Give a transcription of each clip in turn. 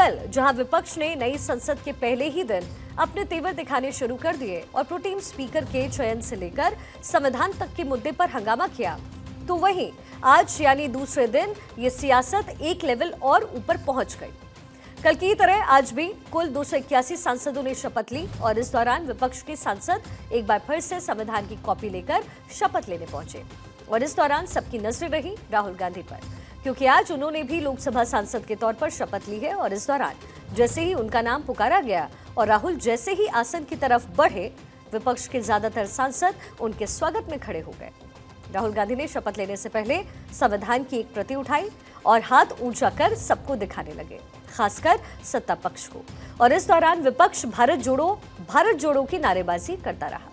कल जहां विपक्ष ने नई संसद के पहले ही दिन अपने तेवर दिखाने शुरू कर दिए और प्रोटेम स्पीकर के चयन से लेकर संविधान तक के मुद्दे पर हंगामा किया, तो वहीं आज यानी दूसरे दिन ये सियासत एक लेवल और ऊपर पहुंच गई। कल की तरह आज भी कुल 281 सांसदों ने शपथ ली और इस दौरान विपक्ष के सांसद एक बार फिर से संविधान की कॉपी लेकर शपथ लेने पहुंचे और इस दौरान सबकी नजरें रही राहुल गांधी पर, क्योंकि आज उन्होंने भी लोकसभा सांसद के तौर पर शपथ ली है और इस दौरान जैसे ही उनका नाम पुकारा गया और राहुल जैसे ही आसन की तरफ बढ़े, विपक्ष के ज्यादातर सांसद उनके स्वागत में खड़े हो गए। राहुल गांधी ने शपथ लेने से पहले संविधान की एक प्रति उठाई और हाथ ऊंचा कर सबको दिखाने लगे, खासकर सत्ता पक्ष को, और इस दौरान विपक्ष भारत जोड़ो की नारेबाजी करता रहा।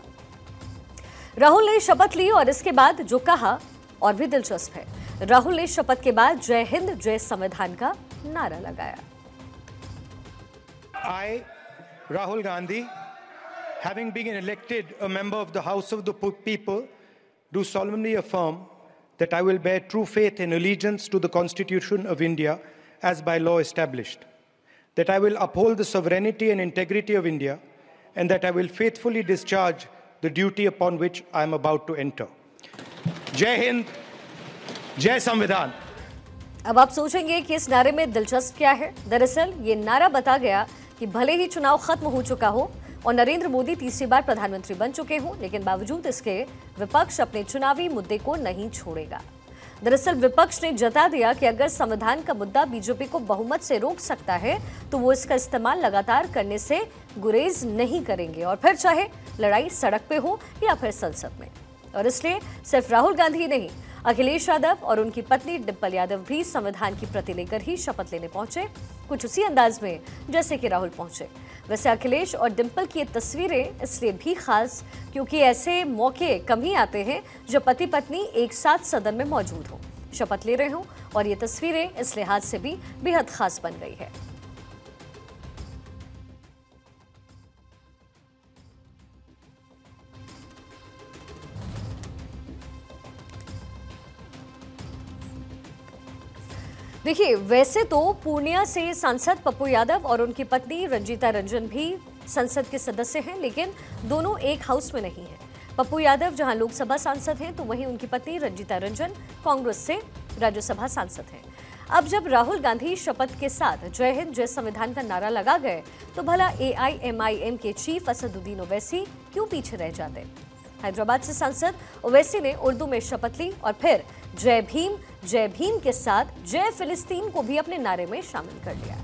राहुल ने शपथ ली और इसके बाद जो कहा और भी दिलचस्प है। राहुल ने शपथ के बाद जय हिंद जय संविधान का नारा लगाया। I, Rahul Gandhi, having been elected a member of the House of the People, do solemnly affirm that I will bear true faith and allegiance to the Constitution of India as by law established, that I will uphold the sovereignty and integrity of India, and that I will faithfully discharge the duty upon which I am about to enter. Jai Hind, Jai Samvidhan। अब आप सोचेंगे कि इस नारे में दिलचस्प क्या है। दरअसल ये नारा बता गया कि भले ही चुनाव खत्म हो चुका हो और नरेंद्र मोदी तीसरी बार प्रधानमंत्री बन चुके हों, लेकिन बावजूद इसके विपक्ष अपने चुनावी मुद्दे को नहीं छोड़ेगा। दरअसल विपक्ष ने जता दिया कि अगर संविधान का मुद्दा बीजेपी को बहुमत से रोक सकता है तो वो इसका इस्तेमाल लगातार करने से गुरेज नहीं करेंगे, और फिर चाहे लड़ाई सड़क पे हो या फिर संसद में। और इसलिए सिर्फ राहुल गांधी नहीं, अखिलेश यादव और उनकी पत्नी डिंपल यादव भी संविधान की प्रति लेकर ही शपथ लेने पहुंचे, कुछ उसी अंदाज में जैसे कि राहुल पहुंचे। वैसे अखिलेश और डिंपल की ये तस्वीरें इसलिए भी खास क्योंकि ऐसे मौके कम ही आते हैं जब पति पत्नी एक साथ सदन में मौजूद हों, शपथ ले रहे हों, और ये तस्वीरें इस लिहाज से भी बेहद खास बन गई है। देखिए, वैसे तो पूर्णिया से सांसद पप्पू यादव और उनकी पत्नी रंजीता रंजन भी संसद के सदस्य हैं, लेकिन दोनों एक हाउस में नहीं हैं। पप्पू यादव जहां लोकसभा सांसद हैं तो वहीं उनकी पत्नी रंजीता रंजन कांग्रेस से राज्यसभा सांसद हैं। अब जब राहुल गांधी शपथ के साथ जय हिंद जय संविधान का नारा लगा गए तो भला AIMIM के चीफ असदुद्दीन ओवैसी क्यों पीछे रह जाते। हैदराबाद से सांसद ओवैसी ने उर्दू में शपथ ली और फिर जय भीम के साथ जय फिलिस्तीन को भी अपने नारे में शामिल कर लिया।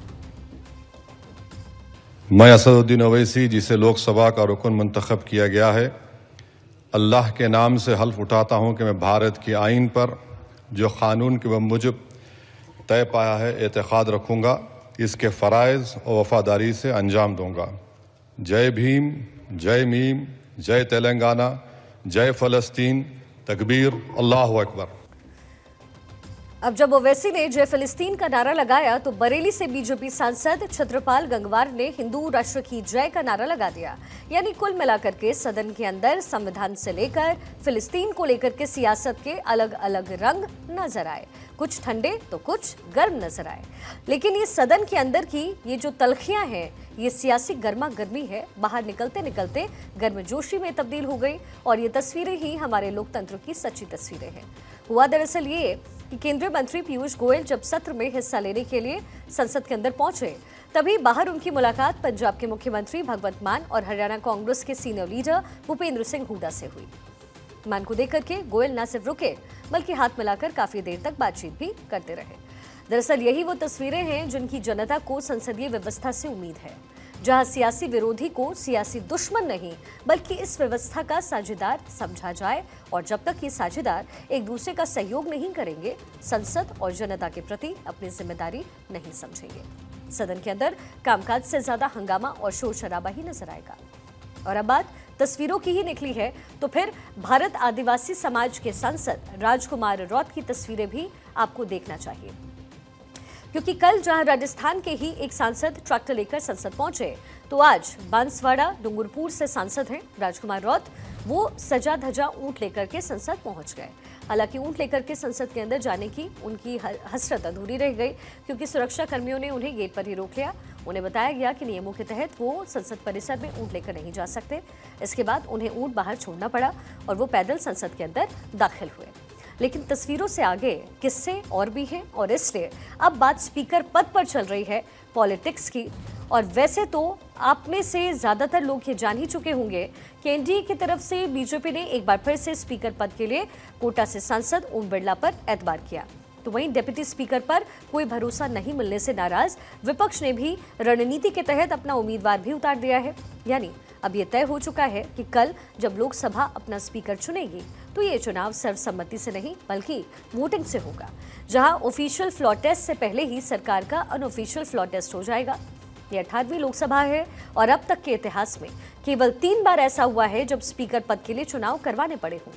मैं असदुद्दीन ओवैसी, जिसे लोकसभा का रुकन मुंतखब किया गया है, अल्लाह के नाम से हल्फ उठाता हूं कि मैं भारत की आईन पर जो कानून के मुजब तय पाया है एतकाद रखूंगा, इसके फ़राइज़ और वफादारी से अंजाम दूंगा। जय भीम, जय मीम, जय तेलंगाना, जय फ़लस्तीन, तकबीर, अल्लाहु अकबर। अब जब ओवैसी ने जय फिलिस्तीन का नारा लगाया तो बरेली से बीजेपी सांसद छत्रपाल गंगवार ने हिंदू राष्ट्र की जय का नारा लगा दिया। यानी कुल मिलाकर के सदन के अंदर संविधान से लेकर फिलिस्तीन को लेकर के सियासत के अलग अलग रंग नजर आए, कुछ ठंडे तो कुछ गर्म नजर आए। लेकिन ये सदन के अंदर की ये जो तलखियां हैं, ये सियासी गर्मा गर्मी है, बाहर निकलते निकलते गर्मजोशी में तब्दील हो गई और ये तस्वीरें ही हमारे लोकतंत्र की सच्ची तस्वीरें हैं। हुआ दरअसल ये कि केंद्रीय मंत्री पीयूष गोयल जब सत्र में हिस्सा लेने के लिए संसद के अंदर पहुंचे, तभी बाहर उनकी मुलाकात पंजाब के मुख्यमंत्री भगवंत मान और हरियाणा कांग्रेस के सीनियर लीडर भूपेंद्र सिंह हुड्डा से हुई। मान को देख करके गोयल न सिर्फ रुके बल्कि हाथ मिलाकर काफी देर तक बातचीत भी करते रहे। दरअसल यही वो तस्वीरें हैं जिनकी जनता को संसदीय व्यवस्था से उम्मीद है, जहां सियासी विरोधी को सियासी दुश्मन नहीं बल्कि इस व्यवस्था का साझेदार समझा जाए, और जब तक ये साझेदार एक दूसरे का सहयोग नहीं करेंगे, संसद और जनता के प्रति अपनी जिम्मेदारी नहीं समझेंगे। सदन के अंदर कामकाज से ज्यादा हंगामा और शोर शराबा ही नजर आएगा। और अब बात तस्वीरों की ही निकली है तो फिर भारत आदिवासी समाज के सांसद राजकुमार रौत की तस्वीरें भी आपको देखना चाहिए, क्योंकि कल जहां राजस्थान के ही एक सांसद ट्रैक्टर लेकर संसद पहुंचे, तो आज बांसवाड़ा डूंगरपुर से सांसद हैं राजकुमार रौत। वो सजा धजा ऊंट लेकर के संसद पहुंच गए। हालांकि ऊंट लेकर के संसद के अंदर जाने की उनकी हसरत अधूरी रह गई, क्योंकि सुरक्षा कर्मियों ने उन्हें गेट पर ही रोक लिया। उन्हें बताया गया कि नियमों के तहत वो संसद परिसर में ऊंट लेकर नहीं जा सकते। इसके बाद उन्हें ऊंट बाहर छोड़ना पड़ा और वो पैदल संसद के अंदर दाखिल हुए। लेकिन तस्वीरों से आगे किस्से और भी हैं, और इसलिए अब बात स्पीकर पद पर चल रही है पॉलिटिक्स की। और वैसे तो आप में से ज़्यादातर लोग ये जान ही चुके होंगे कि एनडीए की तरफ से बीजेपी ने एक बार फिर से स्पीकर पद के लिए कोटा से सांसद ओम बिरला पर एतबार किया। तो वहीं डिप्टी स्पीकर पर कोई भरोसा नहीं मिलने से नाराज विपक्ष ने भी रणनीति के तहत अपना उम्मीदवार भी उतार दिया है। यानी अब ये तय हो चुका है कि कल जब लोकसभा अपना स्पीकर चुनेगी तो ये चुनाव सर्वसम्मति से नहीं बल्कि वोटिंग से होगा, जहां ऑफिशियल फ्लोर टेस्ट से पहले ही सरकार का अनऑफिशियल फ्लोर टेस्ट हो जाएगा। ये 18वीं लोकसभा है और अब तक के इतिहास में केवल 3 बार ऐसा हुआ है जब स्पीकर पद के लिए चुनाव करवाने पड़े हों,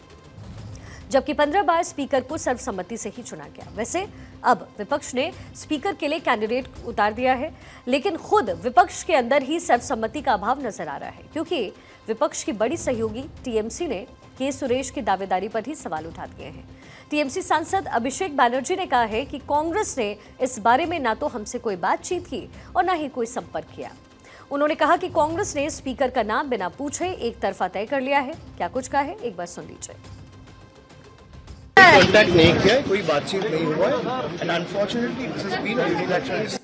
जबकि 15 बार स्पीकर को सर्वसम्मति से ही चुना गया। वैसे अब विपक्ष ने स्पीकर के लिए कैंडिडेट उतार दिया है, लेकिन खुद विपक्ष के अंदर ही सर्वसम्मति का अभाव नजर आ रहा है, क्योंकि विपक्ष की बड़ी सहयोगी टीएमसी ने के सुरेश की दावेदारी पर ही सवाल उठा दिए हैं। टीएमसी सांसद अभिषेक बैनर्जी ने कहा है कि कांग्रेस ने इस बारे में ना तो हमसे कोई बातचीत की और ना ही कोई संपर्क किया। उन्होंने कहा कि कांग्रेस ने स्पीकर का नाम बिना पूछे एक तरफा तय कर लिया है। क्या कुछ कहा है, एक बार सुन लीजिए। कॉन्टैक्ट नहीं किया है, कोई बातचीत नहीं हुआ है, and unfortunately this has been a unilateral